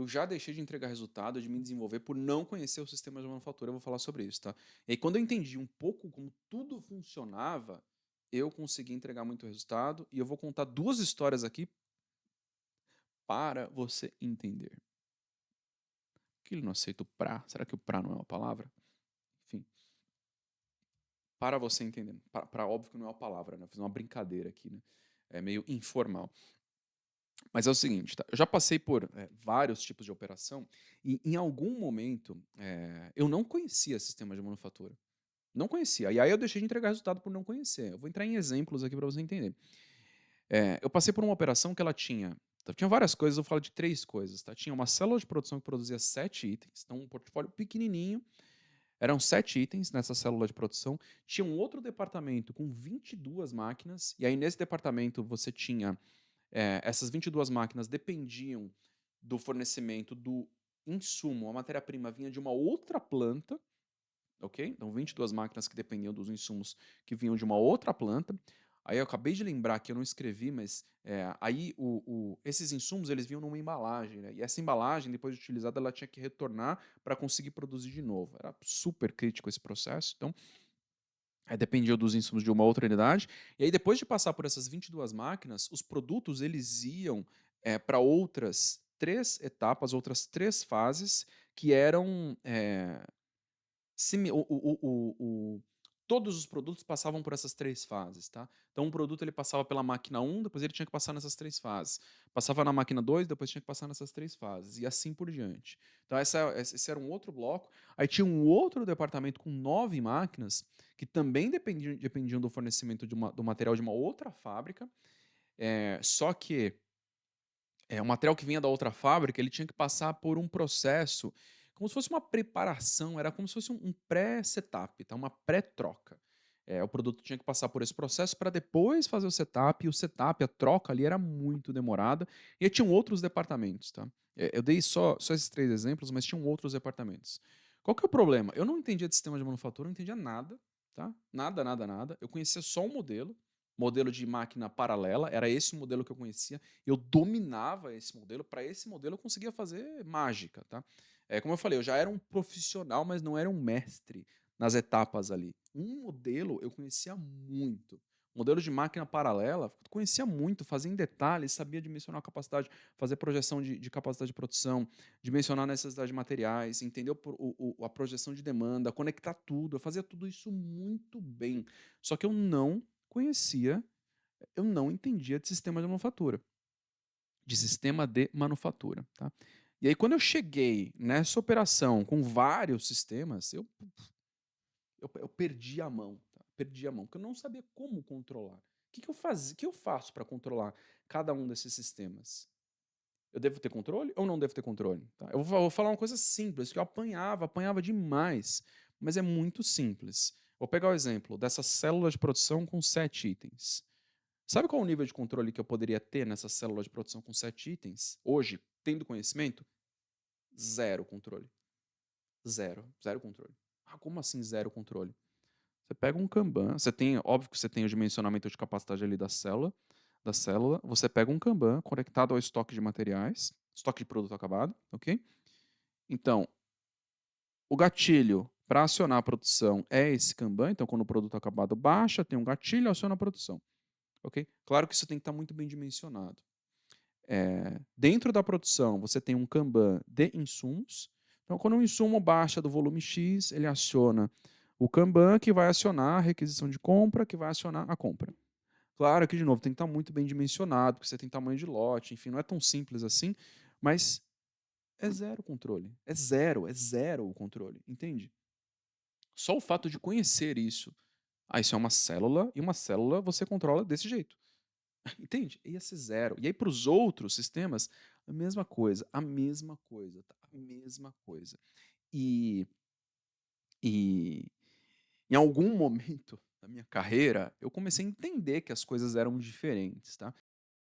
eu já deixei de entregar resultado, de me desenvolver por não conhecer o sistema de manufatura, eu vou falar sobre isso, tá? E aí quando eu entendi um pouco como tudo funcionava, eu consegui entregar muito resultado e eu vou contar 2 histórias aqui para você entender. Por que ele não aceita o pra? Será que o pra não é uma palavra? Enfim, para você entender. Pra óbvio que não é uma palavra, né? Eu fiz uma brincadeira aqui, né? É meio informal. Mas é o seguinte, tá? Eu já passei por vários tipos de operação e em algum momento eu não conhecia sistema de manufatura. Não conhecia. E aí eu deixei de entregar resultado por não conhecer. Eu vou entrar em exemplos aqui para você entender. Eu passei por uma operação que ela tinha várias coisas, eu falo de 3 coisas, tá? Tinha uma célula de produção que produzia 7 itens, então um portfólio pequenininho, eram 7 itens nessa célula de produção. Tinha um outro departamento com 22 máquinas, e aí nesse departamento você tinha essas 22 máquinas dependiam do fornecimento do insumo, a matéria-prima vinha de uma outra planta, ok? Então 22 máquinas que dependiam dos insumos que vinham de uma outra planta. Aí eu acabei de lembrar que eu não escrevi, mas aí esses insumos eles vinham numa embalagem, né? E essa embalagem, depois de utilizada, ela tinha que retornar para conseguir produzir de novo. Era super crítico esse processo. Então, dependia dos insumos de uma outra unidade. E aí, depois de passar por essas 22 máquinas, os produtos eles iam para outras 3 etapas, outras 3 fases, que eram todos os produtos passavam por essas 3 fases, tá? Então, um produto ele passava pela máquina um, depois ele tinha que passar nessas 3 fases. Passava na máquina 2, depois tinha que passar nessas 3 fases, e assim por diante. Então, esse era um outro bloco. Aí tinha um outro departamento com 9 máquinas, que também dependiam do fornecimento do material de uma outra fábrica, só que o material que vinha da outra fábrica, ele tinha que passar por um processo, como se fosse uma preparação, era como se fosse um pré-setup, tá? Uma pré-troca. O produto tinha que passar por esse processo para depois fazer o setup, e o setup, a troca ali era muito demorada, e aí tinham outros departamentos, tá? Eu dei só esses 3 exemplos, mas tinham outros departamentos. Qual que é o problema? Eu não entendia de sistema de manufatura, não entendia nada, tá? Nada, nada, nada. Eu conhecia só o modelo de máquina paralela, era esse o modelo que eu conhecia, eu dominava esse modelo, para esse modelo eu conseguia fazer mágica, tá? Como eu falei, eu já era um profissional, mas não era um mestre nas etapas ali. Um modelo eu conhecia muito. Modelo de máquina paralela, eu conhecia muito, fazia em detalhes, sabia dimensionar a capacidade, fazer projeção de capacidade de produção, dimensionar a necessidade de materiais, entender a projeção de demanda, conectar tudo, eu fazia tudo isso muito bem. Só que conhecia, eu não entendia de sistema de manufatura, tá? E aí quando eu cheguei nessa operação com vários sistemas, eu perdi a mão, tá? Perdi a mão, porque eu não sabia como controlar. O que eu faço para controlar cada um desses sistemas? Eu devo ter controle ou não devo ter controle? Tá? Eu vou falar uma coisa simples, que eu apanhava demais, mas é muito simples. Vou pegar o exemplo dessa célula de produção com 7 itens. Sabe qual é o nível de controle que eu poderia ter nessa célula de produção com 7 itens? Hoje, tendo conhecimento? Zero controle. Zero. Zero controle. Ah, como assim zero controle? Você pega um Kanban, óbvio que você tem o dimensionamento de capacidade ali da célula, você pega um Kanban conectado ao estoque de materiais, estoque de produto acabado, ok? Então, o gatilho para acionar a produção é esse Kanban, então quando o produto acabado baixa, tem um gatilho, aciona a produção, ok? Claro que isso tem que estar muito bem dimensionado. Dentro da produção, você tem um Kanban de insumos. Então, quando um insumo baixa do volume X, ele aciona o Kanban, que vai acionar a requisição de compra, que vai acionar a compra. Claro que, de novo, tem que estar muito bem dimensionado, porque você tem tamanho de lote, enfim, não é tão simples assim, mas é zero controle. É zero o controle, entende? Só o fato de conhecer isso. Isso é uma célula, e uma célula você controla desse jeito. Entende? Ia ser zero. E aí, para os outros sistemas, a mesma coisa, tá? A mesma coisa. E, e em algum momento da minha carreira, eu comecei a entender que as coisas eram diferentes, tá?